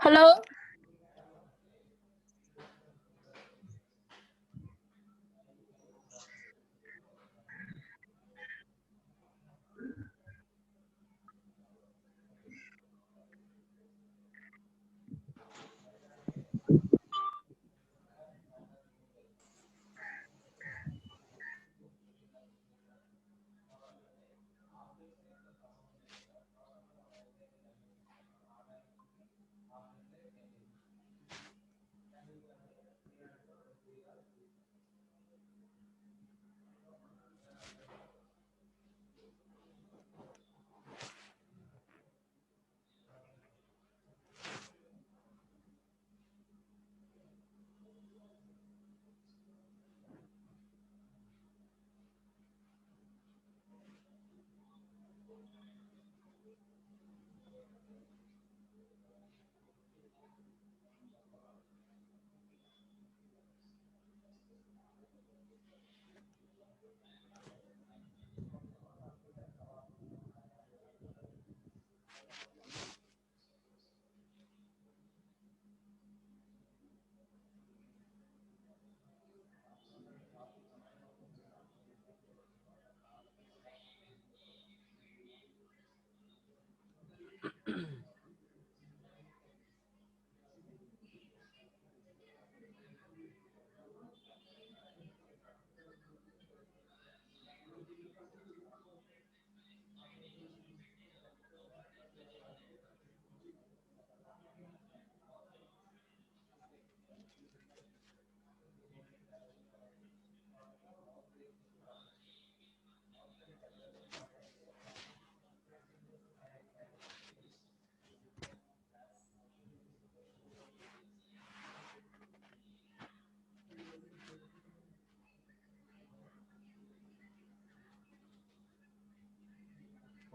Hello.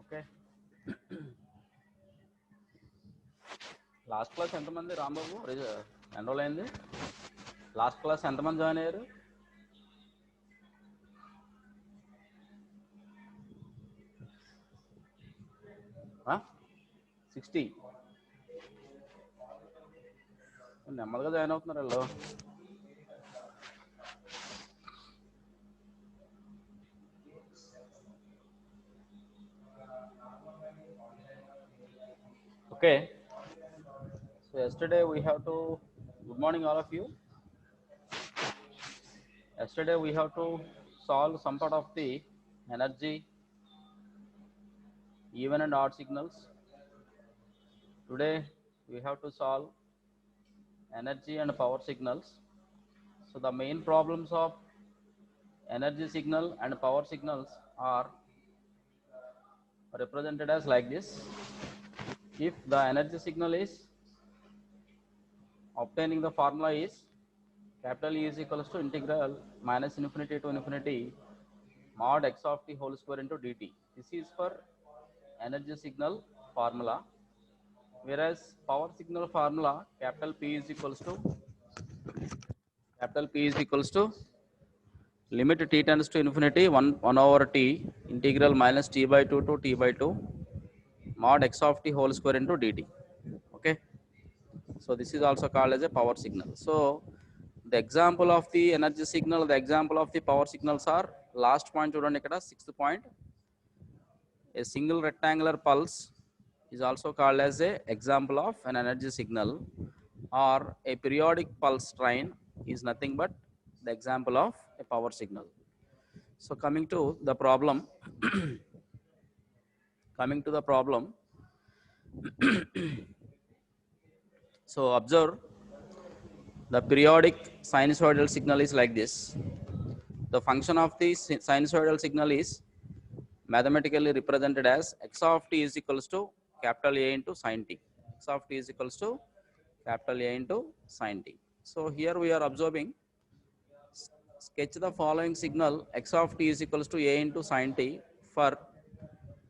Okay. Last class ఎంతమంది Rambabu enrol అయింది? Last class ఎంతమంది జాయిన్ అయ్యారు? 60. నెమ్మదిగా జాయిన్ అవుతున్నారు వీళ్ళు. Okay. So yesterday we have to, good morning all of you. Yesterday we have to solve some part of the energy, even and odd signals. Today we have to solve energy and power signals. So the main problems of energy signal and power signals are represented as like this. If the energy signal is, obtaining the formula is capital E is equals to integral minus infinity to infinity mod x of t whole square into dt. This is for energy signal formula. Whereas power signal formula, capital P is equals to limit t tends to infinity 1 over t integral minus t by 2 to t by 2 mod x of t whole square into dt. Okay. So this is also called as a power signal. So the example of the energy signal, the example of the power signals are last point chudandi ikkada, 6th point. A single rectangular pulse is also called as a example of an energy signal, or a periodic pulse train is nothing but the example of a power signal. So coming to the problem, so observe the periodic sinusoidal signal is like this. The function of the sinusoidal signal is mathematically represented as x of t is equals to capital A into sin t. X of t is equals to capital A into sin t. So here we are observing, sketch the following signal x of t is equals to A into sin t for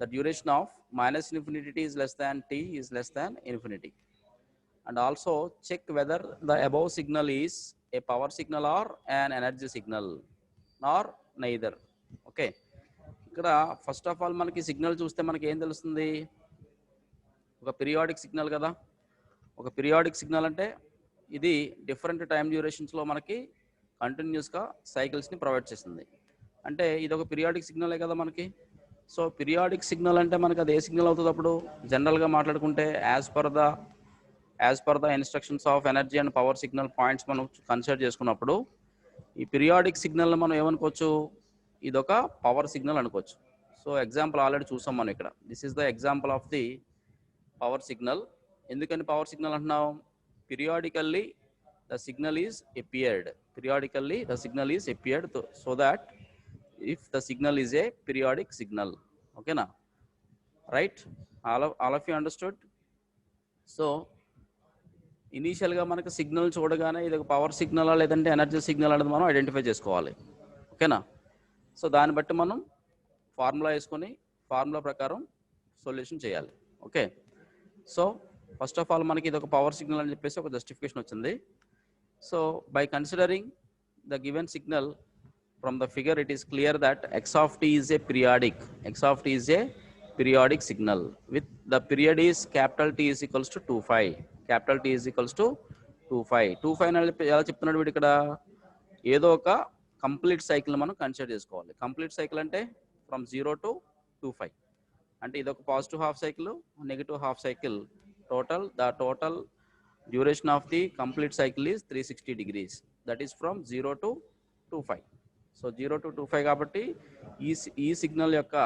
the duration of minus infinity t is less than t is less than infinity. And also check whether the above signal is A power signal are an energy signal are neither. Okay, ఇక్కడ first of all మనకి signal చూస్తే మనకి ఏం తెలుస్తుంది? ఒక periodic signal కదా. ఒక periodic signal అంటే ఇది డిఫరెంట్ టైం డ్యూరేషన్స్లో మనకి కంటిన్యూస్గా సైకిల్స్ని ప్రొవైడ్ చేస్తుంది. అంటే ఇది ఒక పీరియాడిక్ సిగ్నలే కదా మనకి. సో పీరియాడిక్ సిగ్నల్ అంటే మనకి అది ఏ సిగ్నల్ అవుతుంది? అప్పుడు జనరల్గా మాట్లాడుకుంటే as per the instructions of energy and power signal points మనం కన్సిడర్ చేసుకున్నప్పుడు ఈ పీరియాడిక్ సిగ్నల్ని మనం ఏమనుకోవచ్చు? ఇదొక పవర్ సిగ్నల్ అనుకోవచ్చు. సో ఎగ్జాంపుల్ ఆల్రెడీ చూసాం మనం ఇక్కడ. This is the example of the power signal. ఎందుకని పవర్ సిగ్నల్ అంటున్నాం? Periodically the signal is appeared. Periodically the signal is appeared so that if the signal is a periodic signal. Okay na? Right? All of you understood? So ఇనీషియల్గా మనకు signal చూడగానే ఇది ఒక power సిగ్నలా లేదంటే energy signal అనేది మనం identify చేసుకోవాలి. ఓకేనా? సో దాన్ని బట్టి మనం ఫార్ములా వేసుకొని ఫార్ములా ప్రకారం సొల్యూషన్ చేయాలి. Okay, so first of all మనకి ఇది ఒక పవర్ సిగ్నల్ అని చెప్పేసి ఒక జస్టిఫికేషన్ వచ్చింది. So by considering the given signal from the figure it is clear that x of t is a periodic. x of t is a periodic signal with the period is capital T is equals to 2π. capital T is equals to 2π. 2π అని ఎలా చెప్తున్నాడు వీడు ఇక్కడ? ఏదో ఒక complete cycle మనం consider చేసుకోవాలి. Complete cycle అంటే ఫ్రమ్ 0 to 2π. అంటే ఇది ఒక positive half cycle, negative half cycle. Total duration of the complete cycle is 360 degrees. That is from 0 to 2π. So 0 to 2π కాబట్టి ఈ సిగ్నల్ యొక్క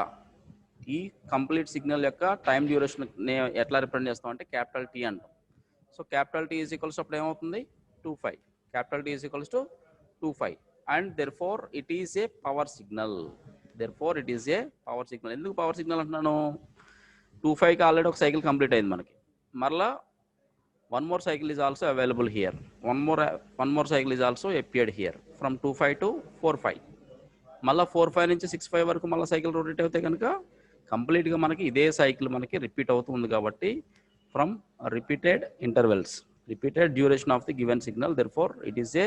ఈ కంప్లీట్ సిగ్నల్ యొక్క టైం డ్యూరేషన్ ఎట్లా రిప్రజెంట్ చేస్తాం అంటే క్యాపిటల్ టీ అంటాం. So capital T is equals అప్పుడు ఏమవుతుంది? 2π. Capital T is equals to 2π and therefore it is a power signal. ఎందుకు పవర్ సిగ్నల్ అంటున్నాను? 2πకి ఆల్రెడీ ఒక సైకిల్ కంప్లీట్ అయింది మనకి. మరలా one more cycle is also available here. One more cycle is also appeared here from 2π to 4π. మళ్ళీ 4π నుంచి 6π వరకు మళ్ళీ సైకిల్ రొటేట్ అవుతే కనుక కంప్లీట్గా మనకి ఇదే సైకిల్ మనకి రిపీట్ అవుతుంది. కాబట్టి from repeated intervals, repeated duration of the given signal, therefore it is a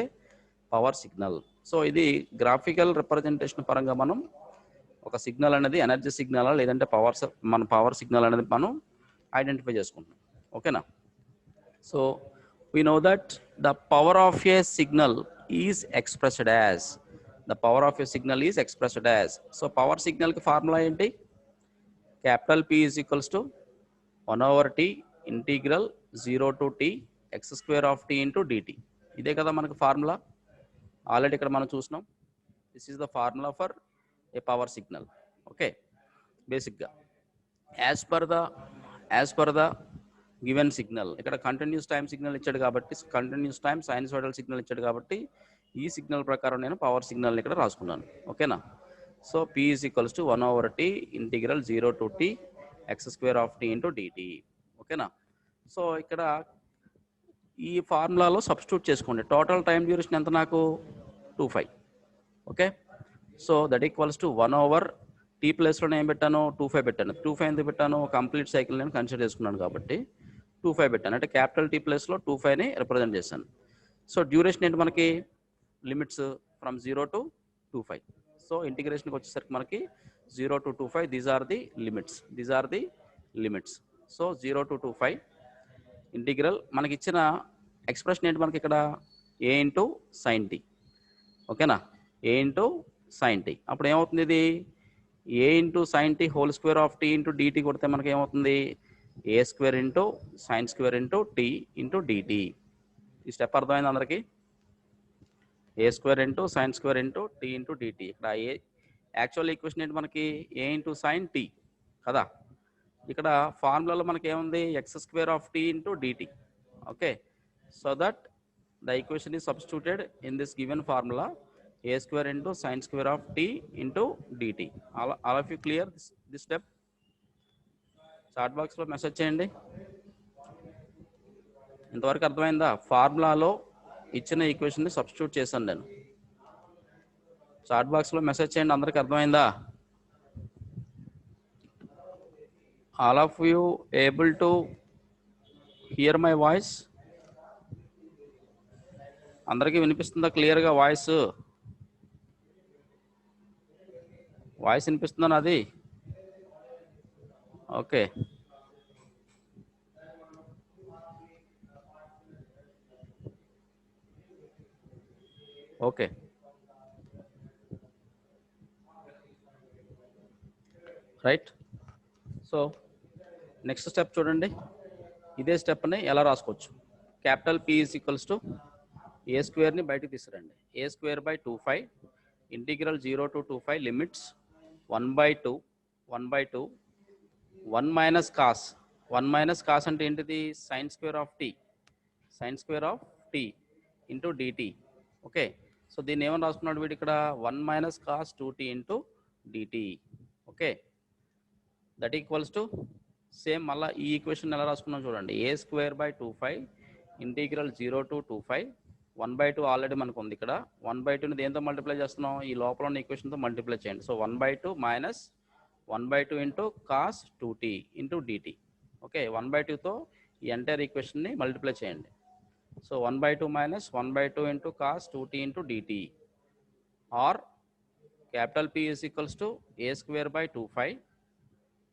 power signal. So ఇది గ్రాఫికల్ రిప్రజెంటేషన్ పరంగా మనం ఒక సిగ్నల్ అనేది ఎనర్జీ సిగ్నల్ లేదంటే పవర్ సిగ్నల్ అనేది మనం ఐడెంటిఫై చేసుకుంటాం. ఓకేనా? So we know that the power of a signal is expressed as so power signal ki formula enti? Capital P is equals to 1/t integral 0 to t x square of t into dt. ఇదే కదా మనకు formula. Already ఇక్కడ మనం చూసినాం. This is the formula for a power signal. Okay, బేసిక్గా as per the given signal ఇక్కడ continuous time signal ఇచ్చాడు కాబట్టి, కంటిన్యూస్ టైం సైనసోయిడల్ సిగ్నల్ ఇచ్చాడు కాబట్టి ఈ సిగ్నల్ ప్రకారం నేను పవర్ సిగ్నల్ని ఇక్కడ రాసుకున్నాను. ఓకేనా? So P is equals to 1/t integral 0 to t x square of t into dt. ఓకేనా? సో ఇక్కడ ఈ ఫార్ములాలో సబ్స్టిట్యూట్ చేసుకోండి. టోటల్ టైం డ్యూరేషన్ ఎంత నాకు? 2π. Okay, so that equals to 1/t ప్లేస్లో నేను పెట్టాను 2π పెట్టాను. 2π ఎందుకు పెట్టాను? కంప్లీట్ సైకిల్ నేను కన్సిడర్ చేసుకున్నాను కాబట్టి 2π పెట్టాను. అంటే క్యాపిటల్ టీ ప్లేస్లో 2πని రిప్రజెంట్ చేశాను. సో డ్యూరేషన్ ఏంటి మనకి? Limits from 0 to 2π. సో ఇంటిగ్రేషన్కి వచ్చేసరికి మనకి 0 to 2π these are the limits. So 0 to 2π integral మనకి ఇచ్చిన ఎక్స్ప్రెషన్ ఏంటి మనకి ఇక్కడ? a into sine t. ఓకేనా? a into sine t. అప్పుడు ఏమవుతుంది? ఇది a into sine t whole square of t into dt కొడితే మనకి ఏమవుతుంది? a square into sine square into t into dt. ఈ స్టెప్ అర్థమైంది అందరికీ? a square into sine square into t into dt. ఇక్కడ ఏ యాక్చువల్ ఈక్వేషన్ ఏంటి మనకి? a into sine tea కదా. ఇక్కడ ఫార్ములాలో మనకి ఏముంది? x square of t into dt. Okay, so that the equation is substituted in this given formula a square into sine square of t into dt. All of you clear this step? Chat బాక్స్లో message చేయండి. ఇంతవరకు అర్థమైందా? ఫార్ములాలో ఇచ్చిన ఈక్వేషన్ని substitute చేశాను నేను. Chat బాక్స్లో message చేయండి. అందరికి అర్థమైందా? All of you able to hear my voice? అందరికీ వినిపిస్తుందా క్లియర్గా వాయిస్? వాయిస్ వినిపిస్తుందా నాది? Okay. Okay, right. So next step చూడండి. ఇదే స్టెప్ని ఎలా రాసుకోవచ్చు? Capital P is equals to a స్క్వేర్ని బయటకు తీసుకురండి. A square by 2/5 integral 0 to 2/5 limits 1/2 1 minus cos. 1 minus cos అంటే ఏంటిది? Sine square of t, sine square of t into d t. Okay, so దీన్ని ఏమని రాసుకున్నాడు వీడు ఇక్కడ? 1 minus cos 2t into d t. Okay, that equals to same మళ్ళీ ఈ equation ఎలా రాసుకున్నాం చూడండి. A square by 2/5 integral 0 to 2/5 1/2 already మనకు ఉంది ఇక్కడ. 1/2ని దేంతో మల్టిప్లై చేస్తున్నాం? ఈ లోపల ఉన్న ఈక్వేషన్తో మల్టిప్లై చేయండి. So 1/2 minus 1/2 into cos 2t into d t. Okay, 1/2తో ఈ ఎంటైర్ ఈక్వేషన్ని మల్టిప్లై చేయండి. So 1/2 minus 1/2 into cos 2t into d t or capital P is equals to a square by 2/5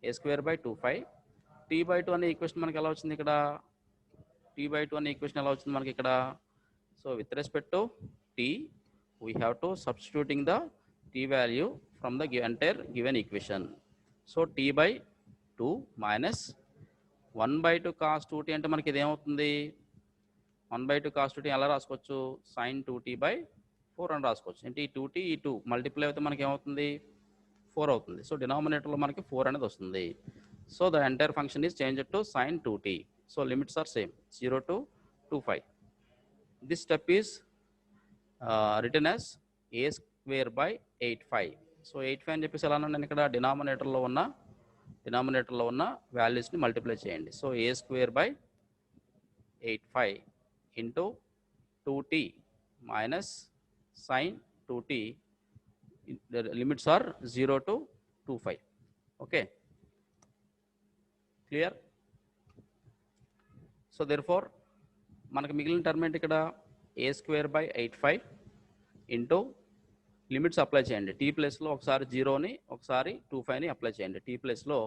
a square by 2/5 t/2 అనే equation మనకి ఎలా వచ్చింది ఇక్కడ? t/2 అనే ఈక్వేషన్ ఎలా వచ్చింది మనకి ఇక్కడ? So with respect to t we have to substituting the t value from the entire given equation. So t/2 minus 1/2 cos 2t అంటే మనకి ఇది ఏమవుతుంది? 1/2 cos 2t ఎలా రాసుకోవచ్చు? sin 2t/4 అని రాసుకోవచ్చు. అంటే ఈ 2t ఈ 2 మల్టిప్లై అయితే మనకి ఏమవుతుంది? 4 అవుతుంది. సో డినామినేటర్లో మనకి 4 అనేది వస్తుంది. So the entire function is changed to sin 2t. So limits are same 0 to 2/5. This step is return as a square by 8/5. So 8/5 అని చెప్పేసి ఎలా నేను ఇక్కడ డినామినేటర్లో ఉన్న వాల్యూస్ని మల్టిప్లై చేయండి. So a square by 8/5 into 2t minus sine 2t. The limits are 0 to 2/5. Okay, clear? So therefore మనకు మిగిలిన టర్మ్ ఏంటి ఇక్కడ? A square by 8/5 into limits apply చేయండి. టీ ప్లేస్లో ఒకసారి 0ని ఒకసారి 2/5ని అప్లై చేయండి. టీ ప్లేస్లో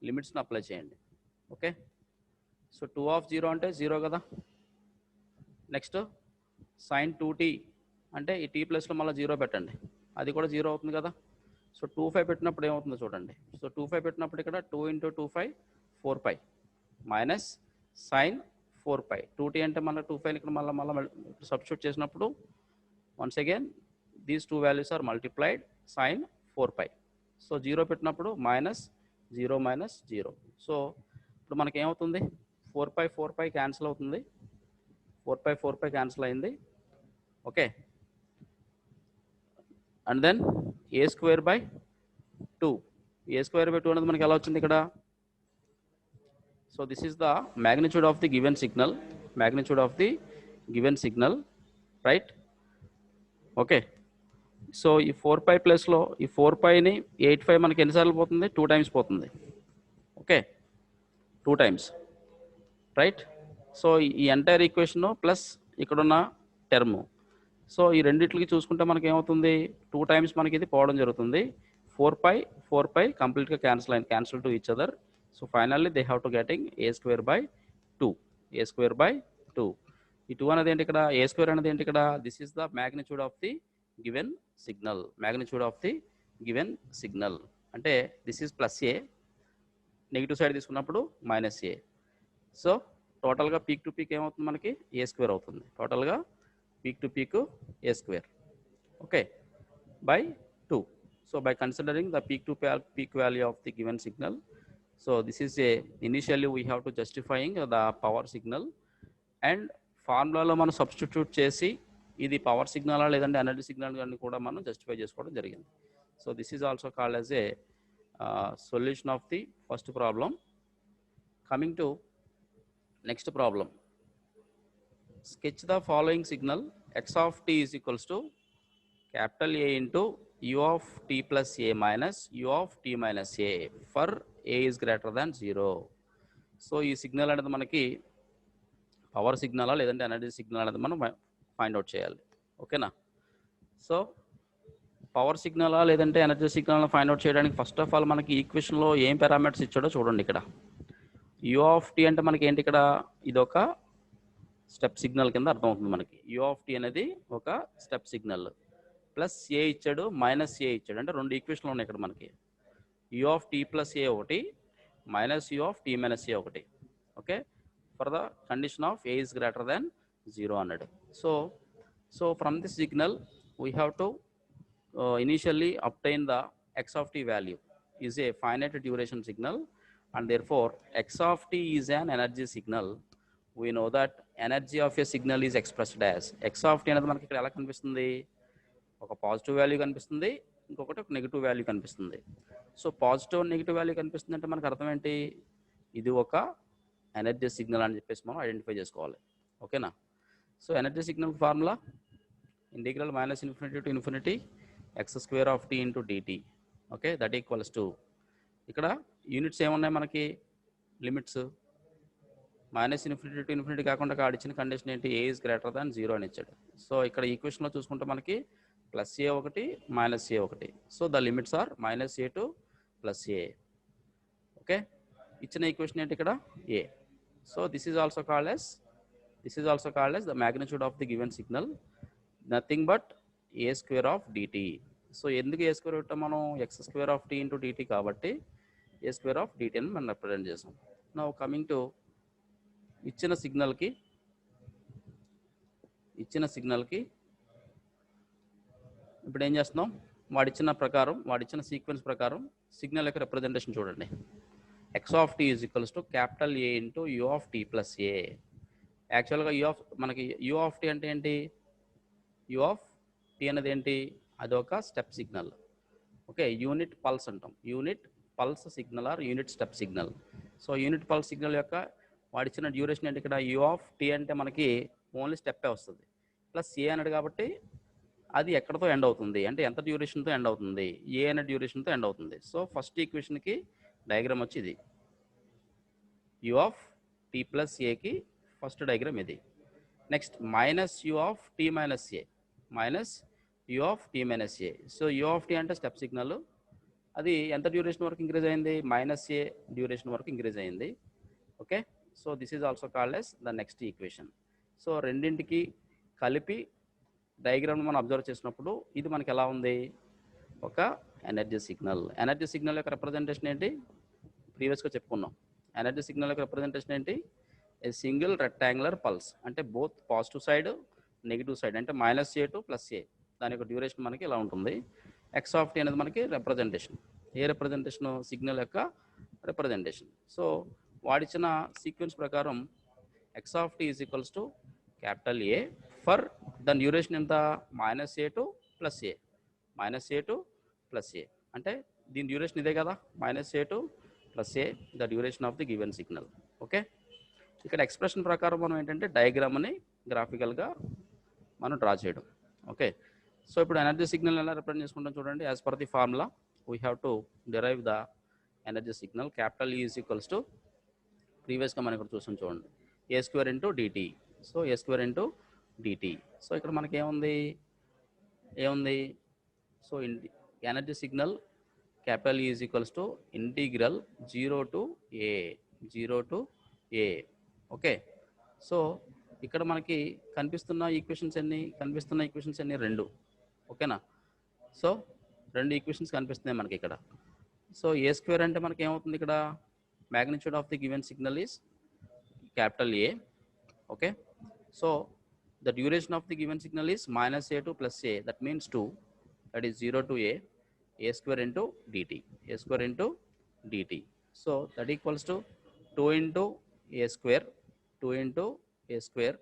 లిమిట్స్ని అప్లై చేయండి. ఓకే, సో 2 ఆఫ్ 0 అంటే 0 కదా. నెక్స్ట్ సైన్ 2t అంటే ఈ టీ ప్లేస్లో మళ్ళీ 0 పెట్టండి, అది కూడా 0 అవుతుంది కదా. సో 2/5 పెట్టినప్పుడు ఏమవుతుందో చూడండి. సో 2/5 పెట్టినప్పుడు ఇక్కడ 2 ఇంటూ 2/5 4π మైనస్ సైన్ 4π. 2t అంటే మళ్ళీ 2/5 ఇక్కడ మళ్ళీ సబ్స్టిట్యూట్ చేసినప్పుడు once again these two values are multiplied sine 4π. So 0 పెట్టినప్పుడు మైనస్ 0 మైనస్ 0. సో ఇప్పుడు మనకి ఏమవుతుంది? 4π క్యాన్సిల్ అవుతుంది. 4π క్యాన్సిల్ అయింది. Okay, and then a square by 2. A square by 2 అనేది మనకి ఎలా వచ్చింది ఇక్కడ? So this is the magnitude of the given signal, right? Okay, so ఈ 4π ప్లస్లో ఈ 4πని 8/5 మనకి ఎన్నిసార్లు పోతుంది? 2 టైమ్స్ పోతుంది. Okay, 2 times, right? సో ఈ ఎంటైర్ ఈక్వేషను ప్లస్ ఇక్కడున్న టర్ము. సో ఈ రెండింటికి చూసుకుంటే మనకి ఏమవుతుంది? 2 టైమ్స్ మనకి ఇది పోవడం జరుగుతుంది. 4π కంప్లీట్గా cancel to each other. So finally they have to getting a square by 2. ఈ 2 అనేది ఏంటి ఇక్కడ? ఏ స్క్వేర్ అనేది ఏంటి ఇక్కడ? This is the magnitude of the given signal. అంటే this is plus a, negative side తీసుకున్నప్పుడు మైనస్ ఏ. సో టోటల్గా పీక్ టు పీక్ ఏమవుతుంది మనకి? ఏ స్క్వేర్ అవుతుంది. టోటల్గా peak to peak a square. Okay, by 2. So by considering the peak to peak value of the given signal, so this is initially we have to justifying the power signal, and ఫార్ములాలో మనం substitute చేసి ఇది power సిగ్నలా లేదంటే energy signal అని కూడా మనం justify చేసుకోవడం జరిగింది. So this is also called as a solution of the first problem. Coming to next problem. Sketch the following signal x of t is equals to capital A into u of t plus a minus u of t minus a for a is greater than 0. So ఈ signal అనేది మనకి power సిగ్నలా లేదంటే energy signal అనేది మనం find out చేయాలి. ఓకేనా? So power సిగ్నలా లేదంటే energy signal find out చేయడానికి ఫస్ట్ ఆఫ్ ఆల్ మనకి ఈక్వేషన్లో ఏం పారామీటర్స్ ఇచ్చాడో చూడండి. ఇక్కడ యూ ఆఫ్ టీ అంటే మనకి ఏంటి, ఇక్కడ ఇదొక స్టెప్ సిగ్నల్ కింద అర్థమవుతుంది మనకి. యూ ఆఫ్ టీ అనేది ఒక స్టెప్ సిగ్నల్, ప్లస్ ఏ ఇచ్చాడు, మైనస్ ఏ ఇచ్చాడు. అంటే రెండు ఈక్వేషన్లు ఉన్నాయి ఇక్కడ మనకి. U of t plus a ఒకటి, minus u of t minus a ఒకటి. Okay, for the condition of a is greater than 0 అన్నాడు. So from this signal we have to initially obtain the x of t value is a finite duration signal, and therefore x of t is an energy signal. We know that energy of a signal is expressed as x of t అనేది మనకి ఇక్కడ ఎలా కనిపిస్తుంది, ఒక positive value కనిపిస్తుంది, ఇంకొకటి ఒక negative value కనిపిస్తుంది. సో పాజిటివ్ నెగిటివ్ వాల్యూ కనిపిస్తుంది అంటే మనకు అర్థం ఏంటి, ఇది ఒక ఎనర్జీ సిగ్నల్ అని చెప్పేసి మనం ఐడెంటిఫై చేసుకోవాలి. ఓకేనా? So energy signal formula integral minus infinity to infinity x square of t into dt. Okay, that equals to ఇక్కడ యూనిట్స్ ఏమున్నాయి మనకి, limits minus infinity to infinity కాకుండా ఆడిచ్చిన కండిషన్ ఏంటి, ఏ ఇస్ గ్రేటర్ దాన్ 0 అని ఇచ్చాడు. సో ఇక్కడ ఈక్వేషన్లో చూసుకుంటే మనకి ప్లస్ ఏ ఒకటి, మైనస్ ఏ ఒకటి. So the limits are minus a to plus a. Okay, ఇచ్చిన ఈక్వేషన్ ఏంటి ఇక్కడ a. So this is also called as the magnitude of the given signal, nothing but a square of d t. So ఎందుకు a square పెట్టాం మనం, x square of t into d t కాబట్టి a square of DT అని మనం represent చేసాం. Now coming to ఇచ్చిన సిగ్నల్కి ఇప్పుడు ఏం చేస్తున్నాం, వాడిచ్చిన సీక్వెన్స్ ప్రకారం సిగ్నల్ యొక్క రిప్రజెంటేషన్ చూడండి. X of t is equals to capital a into u of t plus a. యాక్చువల్గా మనకి యూ ఆఫ్ టీ అంటే ఏంటి, యూ ఆఫ్ టీ అనేది ఏంటి, అదొక step signal. Okay, unit pulse అంటాం, unit pulse signal or unit step signal. So unit pulse signal యొక్క వాడిచ్చిన డ్యూరేషన్ ఏంటి, ఇక్కడ యూ ఆఫ్ టీ అంటే మనకి ఓన్లీ స్టెప్పే వస్తుంది, ప్లస్ ఏ అన్నాడు కాబట్టి అది ఎక్కడతో ఎండ్ అవుతుంది అంటే ఎంత డ్యూరేషన్తో ఎండ్ అవుతుంది, ఏ అనే డ్యూరేషన్తో ఎండ్ అవుతుంది. సో ఫస్ట్ ఈక్వేషన్కి డయాగ్రామ్ వచ్చి ఇది, యూ ఆఫ్ టీ ప్లస్ ఏకి ఫస్ట్ డయాగ్రామ్ ఇది. Next minus u of t minus a, minus u of t minus a. So u of t అంటే స్టెప్ సిగ్నల్, అది ఎంత డ్యూరేషన్ వరకు ఇంక్రీజ్ అయింది, మైనస్ ఏ డ్యూరేషన్ వరకు ఇంక్రీజ్ అయింది. Okay, so this is also called as the next equation. సో రెండింటికి కలిపి డయాగ్రామ్ మనం అబ్జర్వ్ చేసినప్పుడు ఇది మనకి ఎలా ఉంది, ఒక ఎనర్జీ సిగ్నల్. ఎనర్జీ సిగ్నల్ యొక్క రిప్రజెంటేషన్ ఏంటి, ప్రీవియస్గా చెప్పుకున్నాం. ఎనర్జీ సిగ్నల్ యొక్క రిప్రజెంటేషన్ ఏంటి, ఏ సింగిల్ రెక్టాంగులర్ పల్స్, అంటే both positive side negative side, అంటే మైనస్ ఏ టు ప్లస్ ఏ. దాని యొక్క డ్యూరేషన్ మనకి ఇలా ఉంటుంది. ఎక్స్ ఆఫ్ టీ అనేది మనకి రిప్రజెంటేషన్, ఏ రిప్రజెంటేషన్, సిగ్నల్ యొక్క రిప్రజెంటేషన్. సో వాడిచ్చిన సీక్వెన్స్ ప్రకారం x of t is equals to capital a for దాని డ్యూరేషన్ ఎంత, minus a to plus a, minus a to plus a. అంటే దీని డ్యూరేషన్ ఇదే కదా, minus a to plus a, the duration of the given signal. Okay, ఇక్కడ expression ప్రకారం మనం ఏంటంటే డయాగ్రామ్ని గ్రాఫికల్గా మనం డ్రా చేయడం. ఓకే, సో ఇప్పుడు ఎనర్జీ సిగ్నల్ ఎలా రిప్రజెంట్ చేసుకుంటాం చూడండి. As per the formula we have to derive the energy signal. Capital e is equals to ప్రీవియస్గా మనం ఇక్కడ చూసాం చూడండి, a square into d t. So a square into d t. So ఇక్కడ మనకి ఏముంది, so energy signal capital e is equals to integral 0 to A. Okay, so ఇక్కడ మనకి కనిపిస్తున్న ఈక్వేషన్స్ ఎన్ని, రెండు. ఓకేనా, సో రెండు ఈక్వేషన్స్ కనిపిస్తున్నాయి మనకి ఇక్కడ. సో ఏ స్క్వేర్ అంటే మనకి ఏమవుతుంది, ఇక్కడ magnitude of the given signal is capital A. Okay, so the duration of the given signal is minus a to plus a, that means 2, that is 0 to a square into d t, a square into d t. So that equals to 2 into a square, 2 into a square.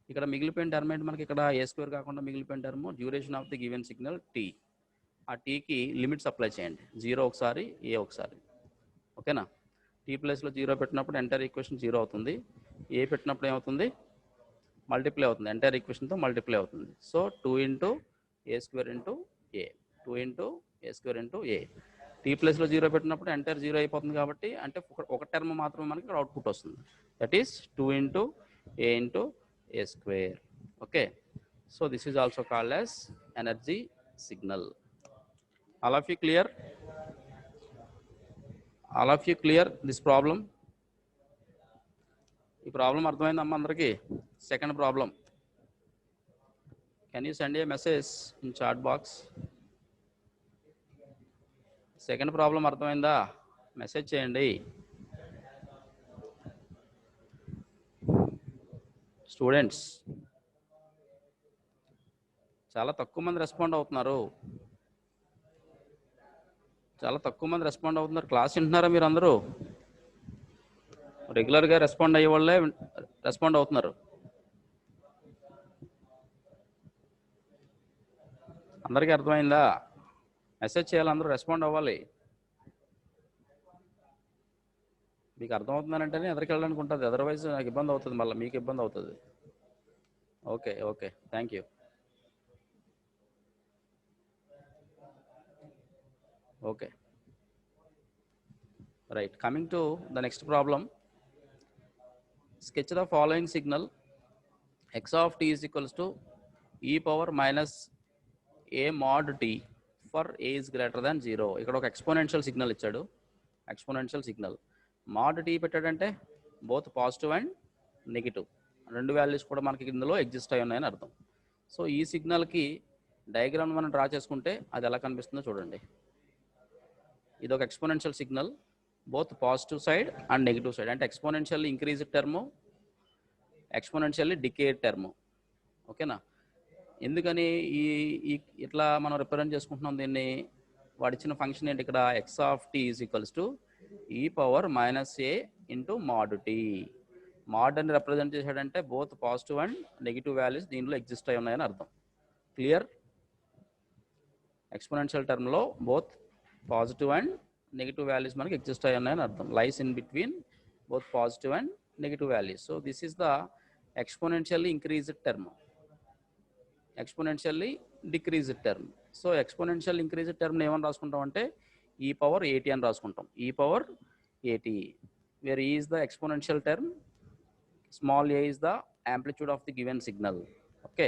ఇక్కడ మిగిలిపోయిన term ఏంటి మనకి, ఇక్కడ a square కాకుండా మిగిలిపోయిన term duration of the given signal t. ఆ టీకి limits apply చేయండి, 0 ఒకసారి, ఏ ఒకసారి. ఓకేనా, టీ ప్లేస్లో 0 పెట్టినప్పుడు ఎంటైర్ ఈక్వేషన్ 0 అవుతుంది, ఏ పెట్టినప్పుడు ఏమవుతుంది, మల్టిప్లై అవుతుంది, ఎంటైర్ ఈక్వేషన్తో మల్టిప్లై అవుతుంది. So 2 into a square into A, 2 into a square into A. Tea ప్లేస్లో 0 పెట్టినప్పుడు ఎంటైర్ 0 అయిపోతుంది కాబట్టి, అంటే ఒక టర్మ్ మాత్రమే మనకి ఇక్కడ అవుట్పుట్ వస్తుంది, that is 2 into a square. Okay, So this is also called as energy signal. All of you clear? All of you clear this problem? ఈ ప్రాబ్లం అర్థమైందమ్మా అందరికీ? Second problem. Can you send a message in chat box? Second problem అర్థమైందా? Message చేయండి. Students చాలా తక్కువ మంది respond అవుతున్నారు. Class వింటున్నారా మీరు అందరూ? రెగ్యులర్గా రెస్పాండ్ అయ్యే వాళ్ళే రెస్పాండ్ అవుతున్నారు. అందరికీ అర్థమైందా? మెసేజ్ చేయాలి, అందరూ రెస్పాండ్ అవ్వాలి. మీకు అర్థమవుతుందనంటేనే ఎదరికి వెళ్ళడానికి ఉంటుంది, అదర్వైజ్ నాకు ఇబ్బంది అవుతుంది, మళ్ళీ మీకు ఇబ్బంది అవుతుంది. Okay thank you. Okay right, coming to the next problem. Sketch the following signal. X of t is equals to e power minus a mod t for a is greater than 0. ఇక్కడ ఒక exponential signal ఇచ్చాడు. Exponential signal mod t పెట్టాడంటే both positive and negative రెండు values కూడా మనకి ఇందులో exist అయి ఉన్నాయని అర్థం. సో ఈ సిగ్నల్కి డయాగ్రామ్ మనం డ్రా చేసుకుంటే అది ఎలా కనిపిస్తుందో చూడండి. ఇది ఒక exponential signal, both positive side and negative side, అంటే exponentially increased term, exponentially decayed term. ఓకేనా? ఎందుకని ఇట్లా మనం రిప్రజెంట్ చేసుకుంటున్నాం దీన్ని? వాడిచ్చిన ఫంక్షన్ ఏంటి ఇక్కడ? X of t is equals to e power minus a into mod t. Mod అని రిప్రజెంట్ చేశాడంటే both positive and negative values దీనిలో ఎగ్జిస్ట్ అయి ఉన్నాయని అర్థం. క్లియర్? ఎక్స్పోనెన్షియల్ టర్మ్లో both positive and negative values మనకి ఎగ్జిస్ట్ అయి ఉన్నాయని అర్థం. Lies in between both positive and negative values. So this is the exponentially increased term, exponentially decreased term. So exponential increased term ఏమని రాసుకుంటాం అంటే ఈ పవర్ ఏటీ అని రాసుకుంటాం. ఈ పవర్ ఏటీ, వేర్ ఈ is the exponential term, small A is the amplitude of the given signal. Okay,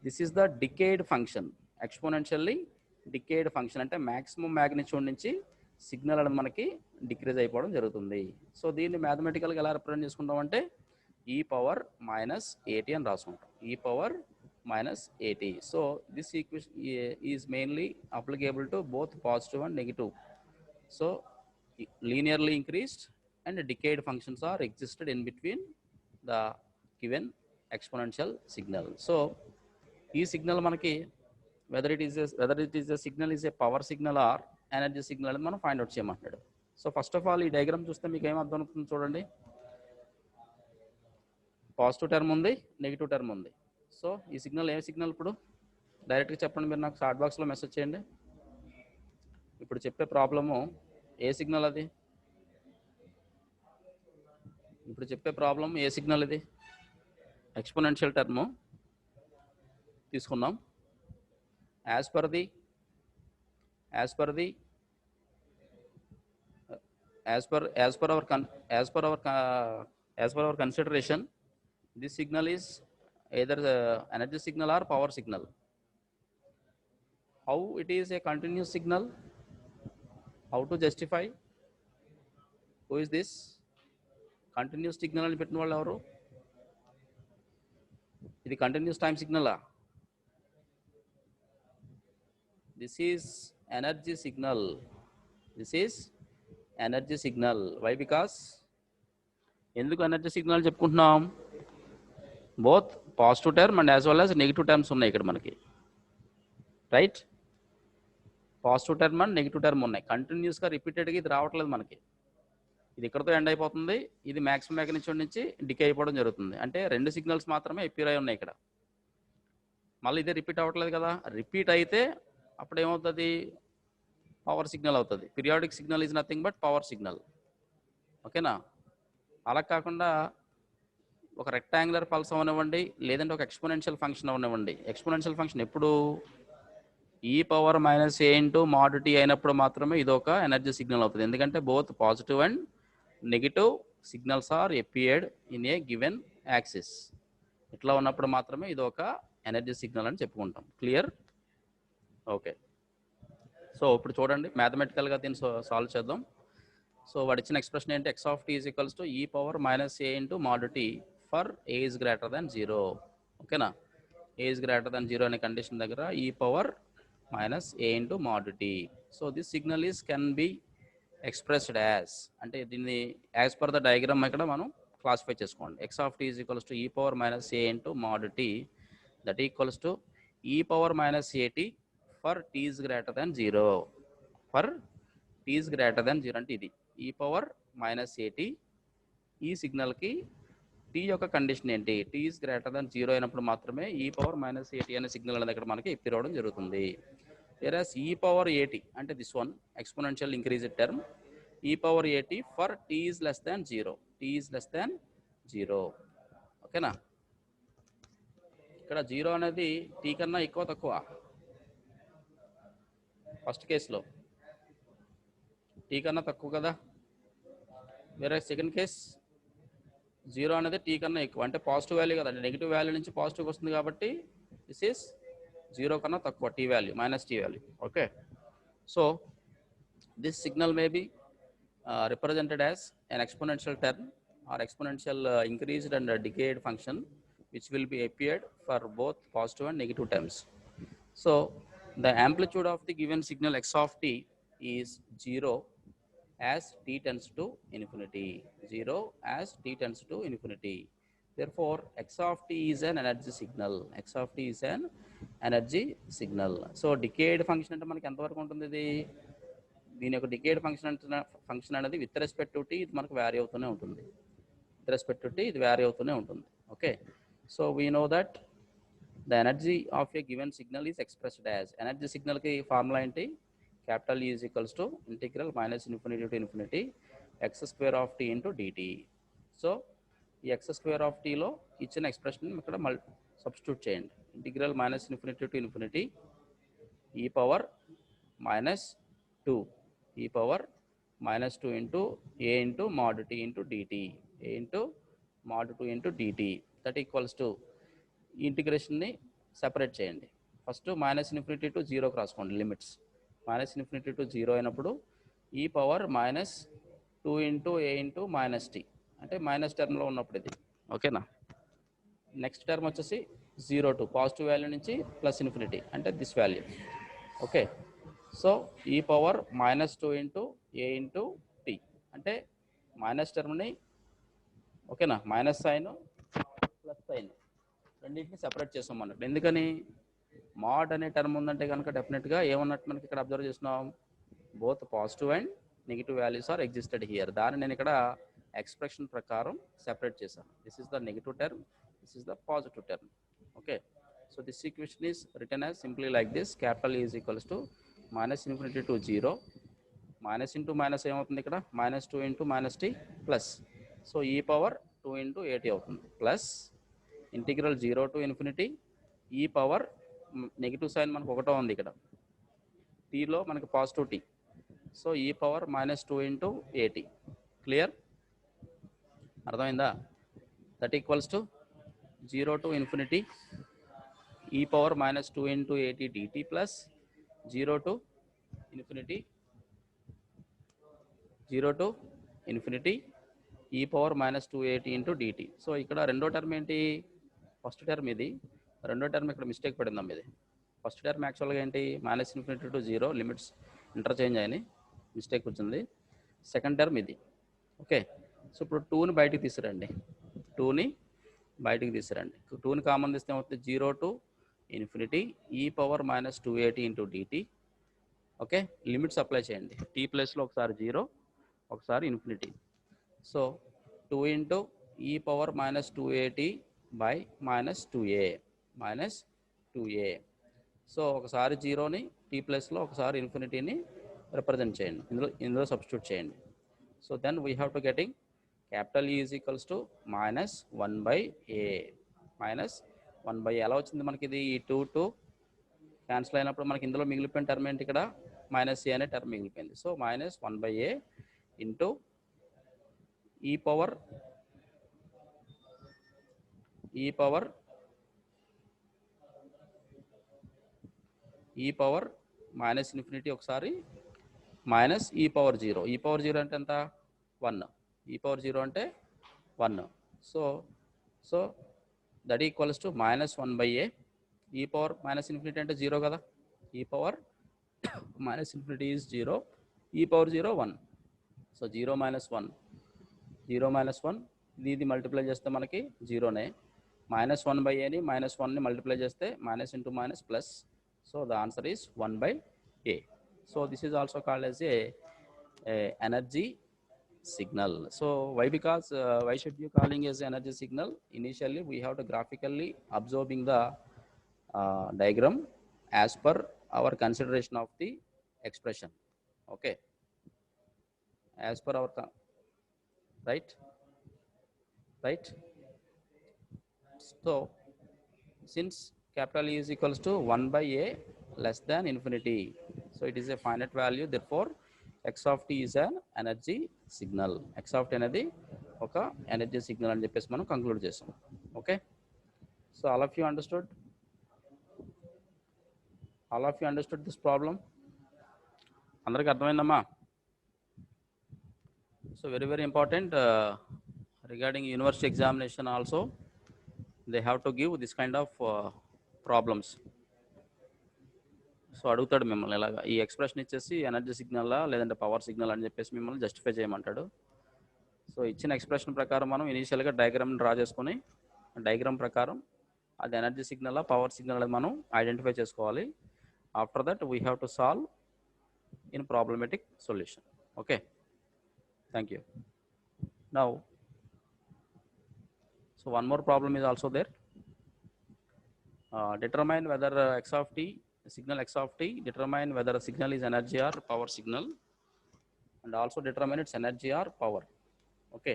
this is the decade function. Exponentially decade function అంటే మ్యాక్సిమం మ్యాగ్నిట్యూడ్ నుంచి సిగ్నల్ అనేది మనకి డిక్రీజ్ అయిపోవడం జరుగుతుంది. సో దీన్ని మ్యాథమెటికల్గా ఎలా రిప్రజెంట్ చేసుకుంటాం అంటే ఈ పవర్ మైనస్ ఏటీ అని రాసుకుంటాం. ఈ power minus 80. So this equation is mainly applicable to both positive and negative. So linearly increased and decayed functions are existed in between the given exponential signal. So this signal manaki whether it is a signal is a power signal or energy signal అని మనం find out చేయమంటాడు. So first of all ఈ diagram చూస్తే మీకు ఏం అర్థం అవుతుంది చూడండి. పాజిటివ్ టర్మ్ ఉంది, నెగిటివ్ టర్మ్ ఉంది. సో ఈ సిగ్నల్ ఏ సిగ్నల్? ఇప్పుడు డైరెక్ట్గా చెప్పండి, మీరు నాకు చాట్ బాక్స్లో మెసేజ్ చేయండి. ఇప్పుడు చెప్పే ప్రాబ్లము ఏ సిగ్నల్ అది? ఇప్పుడు చెప్పే ప్రాబ్లం ఏ సిగ్నల్ ఇది? ఎక్స్పోనెన్షియల్ టర్ము తీసుకున్నాం. As per our consideration this signal is either the energy signal or power signal. How it is a continuous signal? How to justify? Who is this? Continuous signal అని పెట్టిన వాళ్ళు ఎవరు? ఇది continuous time సిగ్నలా? This is energy signal. Why? Because ఎందుకు energy signal చెప్పుకుంటున్నాం? Both positive term and as well as negative terms ఉన్నాయి ఇక్కడ మనకి, right? Positive term and negative term ఉన్నాయి. కంటిన్యూస్గా రిపీటెడ్గా ఇది రావట్లేదు మనకి. ఇది ఇక్కడతో ఎండ్ అయిపోతుంది, ఇది మ్యాక్సిమం మ్యాగ్నిట్యూడ్ నుంచి డికే అయిపోవడం జరుగుతుంది. అంటే రెండు సిగ్నల్స్ మాత్రమే అపియర్ అయి ఉన్నాయి ఇక్కడ. మళ్ళీ ఇదే రిపీట్ అవ్వట్లేదు కదా. రిపీట్ అయితే అప్పుడు ఏమవుతుంది? పవర్ సిగ్నల్ అవుతుంది. Periodic signal is nothing but power signal. ఓకేనా? అలా కాకుండా ఒక రెక్టాంగులర్ పల్స్ అవనివ్వండి, లేదంటే ఒక ఎక్స్పోనెన్షియల్ ఫంక్షన్ అవనివ్వండి. ఎక్స్పోనెన్షియల్ ఫంక్షన్ ఎప్పుడు e power minus a into mod t అయినప్పుడు మాత్రమే ఇది ఒక ఎనర్జీ సిగ్నల్ అవుతుంది. ఎందుకంటే both positive and negative signals are appeared in a given axis. ఇట్లా ఉన్నప్పుడు మాత్రమే ఇది ఒక ఎనర్జీ సిగ్నల్ అని చెప్పుకుంటాం. క్లియర్? ఓకే. సో ఇప్పుడు చూడండి, మ్యాథమెటికల్గా దీన్ని సాల్వ్ చేద్దాం. సో వాడు ఇచ్చిన ఎక్స్ప్రెషన్ ఏంటి? X of t is equals to e power minus a into mod t for a is greater than 0. ఓకేనా? ఏ ఈజ్ గ్రేటర్ దాన్ 0 అనే కండిషన్ దగ్గర e power minus a into mod t. So this signal is can be expressed as, అంటే దీన్ని as per the diagram ఇక్కడ మనం classify చేసుకోండి. X of t is equals to e power minus a into mod t that equals to e power minus a t for t is greater than 0. For t is greater than 0 అంటే ఇది e power minus a t. E సిగ్నల్కి t యొక్క condition ఏంటి? T is greater than 0 అయినప్పుడు మాత్రమే ఈ power minus ఏటీ అనే సిగ్నల్ అనేది ఇక్కడ మనకి ఇప్పిరవడం జరుగుతుంది. whereas e power at అంటే this one exponential increased term e power at for t is less than 0, t is less than 0. ఓకేనా? ఇక్కడ 0 అనేది t కన్నా ఎక్కువ తక్కువ ఫస్ట్ కేసులో t కన్నా తక్కువ కదా. వేరే సెకండ్ కేస్ 0 అనేది t కన్నా ఎక్కువ, అంటే పాజిటివ్ వాల్యూ కదా, నెగిటివ్ వాల్యూ నుంచి పాజిటివ్ వస్తుంది కాబట్టి దిస్ ఈస్ 0 కన్నా తక్కువ t value, minus t value. Okay, so this signal may be represented as an exponential term or exponential increased and decayed function which will be appeared for both positive and negative terms. So the amplitude of the given signal x of t is 0 as t tends to infinity, 0 as t tends to infinity. Therefore x of t is an energy signal, x of t is an energy signal. So decayed function అంటే మనకి ఎంతవరకు ఉంటుంది? ఇది దీని యొక్క decayed function అనేది with respect to t ఇది మనకు వ్యారీ అవుతూనే ఉంటుంది, విత్ రెస్పెక్ట్ టు టీ ఇది వ్యారీ అవుతూనే ఉంటుంది. Okay, so we know that the energy of a given signal is expressed as, energy సిగ్నల్కి ఫార్ములా ఏంటి? Capital e is equals to integral minus infinity to infinity x square of t into dt. So e x square of టీలో ఇచ్చిన expression ఇక్కడ substitute చేయండి. Integral minus infinity to infinity e power minus 2 e power minus 2 into a into mod t into dt, a into mod 2 into dt that equals to ఇంటిగ్రేషన్ని separate చేయండి. First minus infinity to 0కి రాసుకోండి limits. Minus infinity to 0 అయినప్పుడు e power minus 2 into a into minus t, అంటే మైనస్ టర్మ్లో ఉన్నప్పుడు ఇది. ఓకేనా? నెక్స్ట్ టర్మ్ వచ్చేసి 0 టు పాజిటివ్ వాల్యూ నుంచి ప్లస్ ఇన్ఫినిటీ అంటే this value. Okay, so e power minus 2 into a into t అంటే మైనస్ టర్మ్ని, ఓకేనా, మైనస్ సైన్ ప్లస్ సైన్ రెండింటిని సెపరేట్ చేస్తాం అన్నట్టు. ఎందుకని? మాడ్ అనే టర్మ్ ఉందంటే కనుక డెఫినెట్గా ఏమన్నట్టు మనకి ఇక్కడ అబ్జర్వ్ చేస్తున్నాం, both positive and negative values are existed here. దాన్ని నేను ఇక్కడ ఎక్స్ప్రెషన్ ప్రకారం సెపరేట్ చేశాను. This is the negative term, this is the positive term. Okay, so this equation is written as simply like this, capital is equals to minus infinity to 0, minus into minus ఏమవుతుంది ఇక్కడ? Minus 2 into minus t plus, so e power 2 into a t అవుతుంది plus integral 0 to infinity e power negative sign మనకు ఒకటో ఉంది ఇక్కడ, టీలో మనకి positive t, so e power minus 2 into a t. Clear? అర్థమైందా? That equals to 0 to infinity e power minus 2 into a t d t plus 0 to infinity e power minus 280 into dt. So ఇక్కడ రెండో term ఏంటి? ఫస్ట్ టర్మ్ ఇది, రెండో term ఇక్కడ mistake పడిందాం. ఇది first term యాక్చువల్గా ఏంటి? Minus infinity to 0 limits interchange అయినాయి, మిస్టేక్ వచ్చింది. సెకండ్ టర్మ్ ఇది. ఓకే, సో ఇప్పుడు 2ని బయటికి తీసుకురండి, 2ని బయటికి తీసుకురండి. 2ని కామన్ తీస్తే ఏమవుతుంది? 0 to infinity e power minus 280 into d t. Okay, limits apply చేయండి. టీ ప్లేస్లో ఒకసారి 0 ఒకసారి infinity. So 2 into e power minus 280 by minus 2a. So ఒకసారి 0ని టీ ప్లేస్లో ఒకసారి ఇన్ఫినిటీని రిప్రజెంట్ చేయండి, ఇందులో సబ్స్టిట్యూట్ చేయండి. So then we have to getting capital e is equals to minus 1/a, minus 1/a. ఎలా వచ్చింది మనకి? ఇది ఈ 2 క్యాన్సిల్ అయినప్పుడు మనకి ఇందులో మిగిలిపోయిన టర్మ్ ఏంటి? ఇక్కడ మైనస్ ఏ అనే టర్మ్ మిగిలిపోయింది. So minus 1/a into e power ఈ పవర్ మైనస్ ఇన్ఫినిటీ ఒకసారి మైనస్ ఈ పవర్ జీరో. ఈ పవర్ జీరో అంటే ఎంత? 1. ఈ పవర్ జీరో అంటే 1. So that equals to -1/a. ఈ పవర్ మైనస్ ఇన్ఫినిటీ అంటే జీరో కదా. ఈ power minus infinity is zero. ఈ పవర్ జీరో 1. సో 0 - 1, 0 - 1, ఇది మల్టిప్లై చేస్తే మనకి జీరోనే. -1/aని -1ని మల్టిప్లై చేస్తే minus into minus plus. So the answer is 1/a. So this is also called as a energy signal. So why? Because why should you calling as energy signal? Initially we have to graphically observing the diagram as per our consideration of the expression. Okay, as per our right. So since capital E is equals to 1/a less than infinity, so it is a finite value, therefore x of t is an energy signal. x of t అనేది ఒక energy signal అని చెప్పేసి మనం conclude చేసాం. Okay, so all of you understood this problem? అందరికి అర్థమైందమ్మా? So very very important regarding university examination also they have to give this kind of problems. So అడుగుతాడు మిమ్మల్ని ఇలాగా, ఈ ఎక్స్ప్రెషన్ ఇచ్చేసి ఎనర్జీ సిగ్నల్లా లేదంటే పవర్ సిగ్నల్ అని చెప్పేసి మిమ్మల్ని జస్టిఫై చేయమంటాడు. సో ఇచ్చిన ఎక్స్ప్రెషన్ ప్రకారం మనం ఇనీషియల్గా డయాగ్రామ్ డ్రా చేసుకొని డయాగ్రామ్ ప్రకారం అది ఎనర్జీ సిగ్నల్లా పవర్ సిగ్నల్ అనేది మనం ఐడెంటిఫై చేసుకోవాలి. After that we have to solve in problematic solution. Okay, thank you. Now so one more problem is also there. Determine whether x of t, signal x of t, determine whether a signal is energy or power signal, and also determine its energy or power. Okay,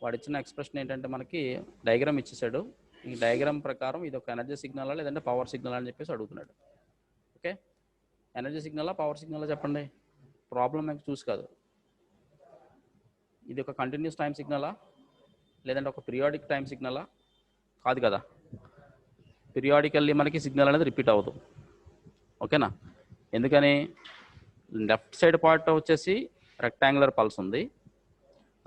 వాడు ఇచ్చిన expression ఏంటంటే మనకి diagram ఇచ్చేసాడు. ఈ diagram ప్రకారం ఇది ఒక energy సిగ్నలా లేదంటే పవర్ సిగ్నల్ అని చెప్పేసి అడుగుతున్నాడు. ఓకే, ఎనర్జీ సిగ్నలా పవర్ సిగ్నలా చెప్పండి. ప్రాబ్లం మీకు చూసి కాదు, ఇది ఒక కంటిన్యూస్ టైం సిగ్నలా లేదంటే ఒక పీరియాడిక్ టైం సిగ్నలా? కాదు కదా, పీరియాడికల్లీ మనకి సిగ్నల్ అనేది రిపీట్ అవ్వదు. ఓకేనా? ఎందుకని? లెఫ్ట్ సైడ్ పార్ట్ వచ్చేసి రెక్టాంగులర్ పల్స్ ఉంది,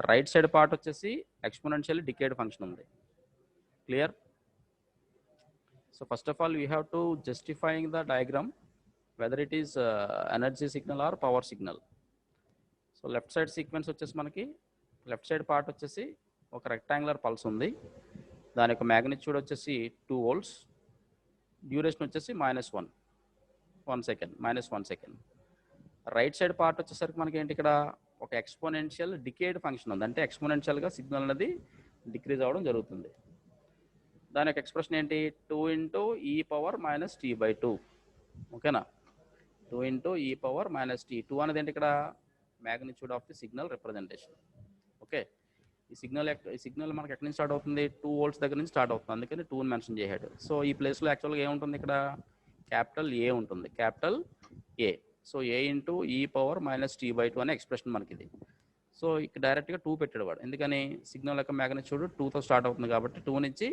రైట్ సైడ్ పార్ట్ వచ్చేసి ఎక్స్పోనెన్షియల్ డికేడ్ ఫంక్షన్ ఉంది. Clear? So first of all we have to justifying the diagram whether it is energy signal are power signal. So left side sequence వచ్చేసి మనకి left side part వచ్చేసి ఒక rectangular pulse ఉంది, దాని యొక్క magnitude వచ్చేసి 2 volts, duration వచ్చేసి -1 second. Right side part వచ్చేసరికి మనకి ఏంటి, ఇక్కడ ఒక ఎక్స్పోనెన్షియల్ డికేడ్ ఫంక్షన్ ఉంది, అంటే ఎక్స్పోనెన్షియల్గా సిగ్నల్ అనేది డిక్రీజ్ అవ్వడం జరుగుతుంది. దాని యొక్క ఎక్స్ప్రెషన్ ఏంటి? 2 × e⁻ t/2. ఓకేనా? 2 × e⁻ t. 2 అనేది ఏంటి ఇక్కడ? Magnitude of the signal representation. Okay, ఈ సిగ్నల్ మనకి ఎక్కడి నుంచి స్టార్ట్ అవుతుంది? 2 volts దగ్గర నుంచి స్టార్ట్ అవుతుంది, అందుకని 2 మెన్షన్ చేశాడు. సో ఈ ప్లేస్లో యాక్చువల్గా ఏముంటుంది? ఇక్కడ క్యాపిటల్ ఏ ఉంటుంది, capital A. So a × e⁻ t/2 అనే ఎక్స్ప్రెషన్ మనకి ఇది. సో ఇక్కడ డైరెక్ట్గా 2 పెట్టాడు వాడు, ఎందుకని? సిగ్నల్ యొక్క మ్యాగ్నిట్యూడ్ 2తో స్టార్ట్ అవుతుంది కాబట్టి 2 నుంచి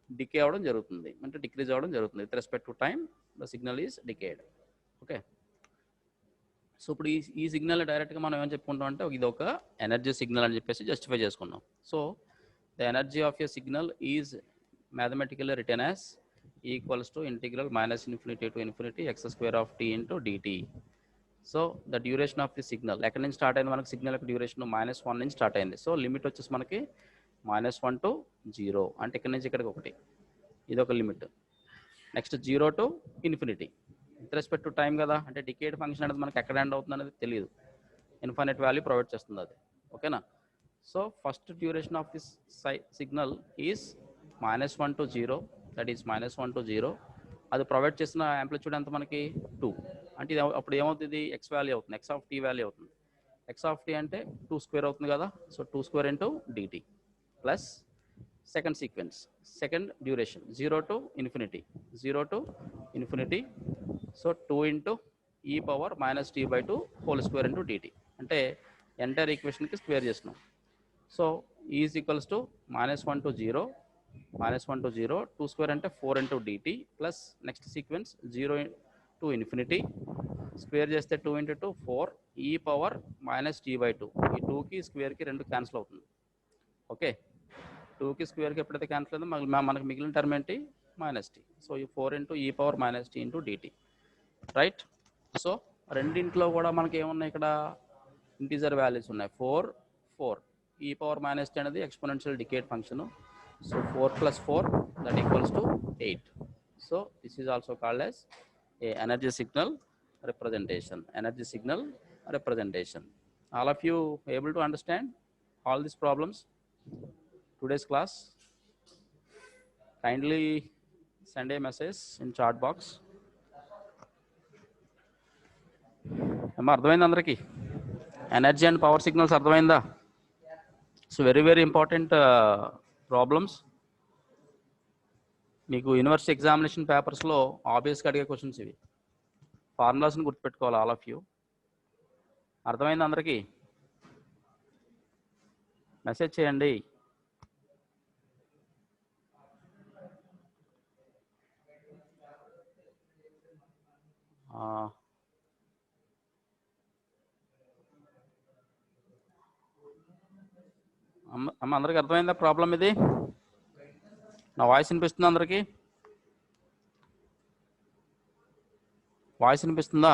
డికే అవ్వడం జరుగుతుంది, అంటే డిక్రీజ్ అవ్వడం జరుగుతుంది. With respect to time the signal is decade. Okay, so ఇప్పుడు ఈ సిగ్నల్ డైరెక్ట్గా మనం ఏమని చెప్పుకుంటాం అంటే ఇది ఒక ఎనర్జీ సిగ్నల్ అని చెప్పేసి జస్టిఫై చేసుకున్నాం. So the energy of a signal is mathematically return as equals to integral -∞ to x² of t × dt. So the duration of the signal ఎక్కడి నుంచి స్టార్ట్ అయింది? మనకి సిగ్నల్ యొక్క డ్యూరేషన్ -1 నుంచి స్టార్ట్ అయింది. సో లిమిట్ వచ్చేసి మనకి -1 to 0, అంటే ఇక్కడ నుంచి ఇక్కడికి 1, ఇది ఒక limit. Next 0 to ∞. With respect to time కదా, అంటే డికేడ్ ఫంక్షన్ అనేది మనకి ఎక్కడ ఎండ్ అవుతుంది అనేది తెలియదు, ఇన్ఫైనైట్ వాల్యూ ప్రొవైడ్ చేస్తుంది అది. ఓకేనా? So first duration of this signal is -1 to 0, that is -1 to 0. అది ప్రొవైడ్ చేసిన యాంప్లిట్యూడ్ ఎంత మనకి? 2. అంటే ఇది అప్పుడు ఏమవుతుంది? ఎక్స్ వాల్యూ అవుతుంది, x of t వాల్యూ అవుతుంది. x of t అంటే 2² అవుతుంది కదా. So 2² × dt plus second sequence, second duration 0 to ∞. So 2 × e⁻ t/2 2² × dt, అంటే ఎంటైర్ ఈక్వేషన్కి స్క్వేర్ చేసినాం. So is equals to -1 to 0, 2² అంటే 4 × dt plus next sequence 0 to infinity square చేస్తే 2 into 2 4 e power minus tea by 2 ఈ 2కి స్క్వేర్కి 2 cancel అవుతుంది. Okay, 2కి స్క్వేర్కి ఎప్పుడైతే cancel అవుతుందో మనకు మిగిలిన టర్మ్ ఏంటి మైనస్ టీ. సో ఈ 4 into e power minus t into dt, right. So రెండింట్లో కూడా మనకి ఏమున్నాయి ఇక్కడ ఇంటీజర్ వాల్యూస్ ఉన్నాయి. 4 4 e పవర్ మైనస్ టీ అనేది exponential decade function. So 4 plus 4 that equals to 8. So this is also called as a energy signal representation. Energy signal representation. All of you able to understand all these problems? Today's class, kindly send a message in chat box. అమ్మా అర్థమైంది అందరికీ? Energy and power signals అర్థమైందా? So very important problems. మీకు university examination పేపర్స్లో ఆబ్వియస్గా అడిగే questions ఇవి. ఫార్ములాస్ని గుర్తుపెట్టుకోవాలి ఆల్ ఆఫ్ యూ. అర్థమైంది అందరికీ? మెసేజ్ చేయండి. అమ్మ అందరికి అర్థమైందా ప్రాబ్లం ఇది? నా వాయిస్ వినిపిస్తుందా అందరికి? వాయిస్ వినిపిస్తుందా?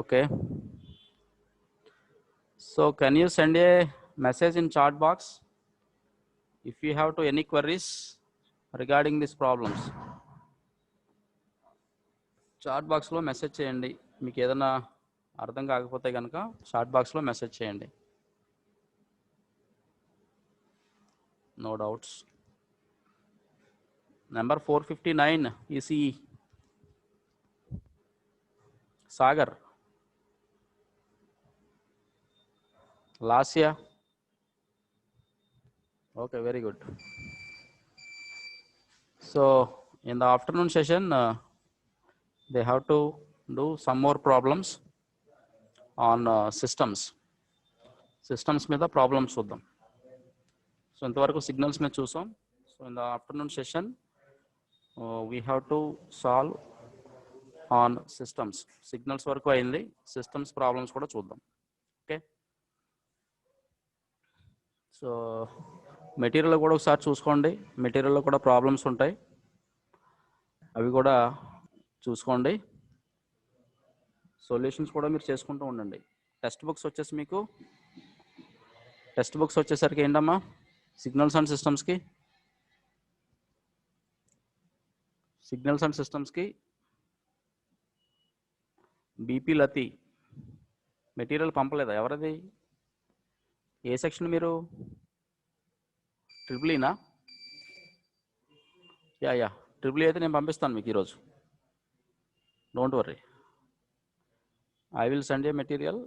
Okay, so can you send a message in chat box if you have to any queries regarding this problems. Chat బాక్స్లో మెసేజ్ చేయండి. మీకు ఏదైనా అర్థం కాకపోతే కనుక చాట్ బాక్స్లో మెసేజ్ చేయండి. No doubts. Number 459 ECE. Sagar. Lasya. Okay, very good. So in the afternoon session, they have to do some more problems on systems. Systems మీద ప్రాబ్లమ్స్ చూద్దాం. సో ఇంతవరకు సిగ్నల్స్ మీద చూసాం. So in the afternoon session we have to solve on systems. Signals వరకు అయింది, systems problems కూడా చూద్దాం. Okay, so material కూడా ఒకసారి చూసుకోండి. మెటీరియల్లో కూడా ప్రాబ్లమ్స్ ఉంటాయి, అవి కూడా చూసుకోండి. సొల్యూషన్స్ కూడా మీరు చేసుకుంటూ ఉండండి. టెక్స్ట్ బుక్స్ వచ్చేసి మీకు టెక్స్ట్ బుక్స్ వచ్చేసరికి ఏంటమ్మా, సిగ్నల్స్ అండ్ సిస్టమ్స్కి బీపీ లతి మెటీరియల్ పంపలేదా? ఎవరది? ఏ సెక్షన్ మీరు? ట్రిపుల్ ఈనా? యా ట్రిపుల్ ఈ అయితే నేను పంపిస్తాను మీకు ఈరోజు. Don't worry, I will send a material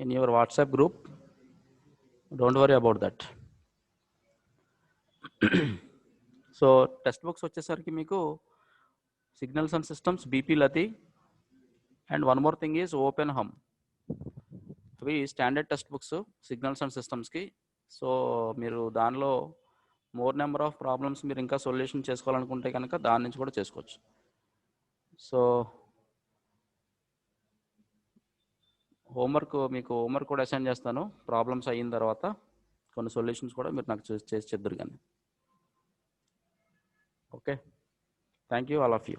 in your WhatsApp group. Don't worry about that. So text books వచ్చేసరికి మీకు signals and systems BP Lathi and one more thing is Oppenheim. అవి standard text books signals and సిస్టమ్స్కి. So మీరు దానిలో more number of problems మీరు ఇంకా solution చేసుకోవాలనుకుంటే కనుక దాని నుంచి కూడా చేసుకోవచ్చు. సో మీకు హోంవర్క్ కూడా అసైన్ చేస్తాను. ప్రాబ్లమ్స్ అయిన తర్వాత కొన్ని సొల్యూషన్స్ కూడా మీరు నాకు చేసి చెప్దురు కానీ. Okay, thank you all of you.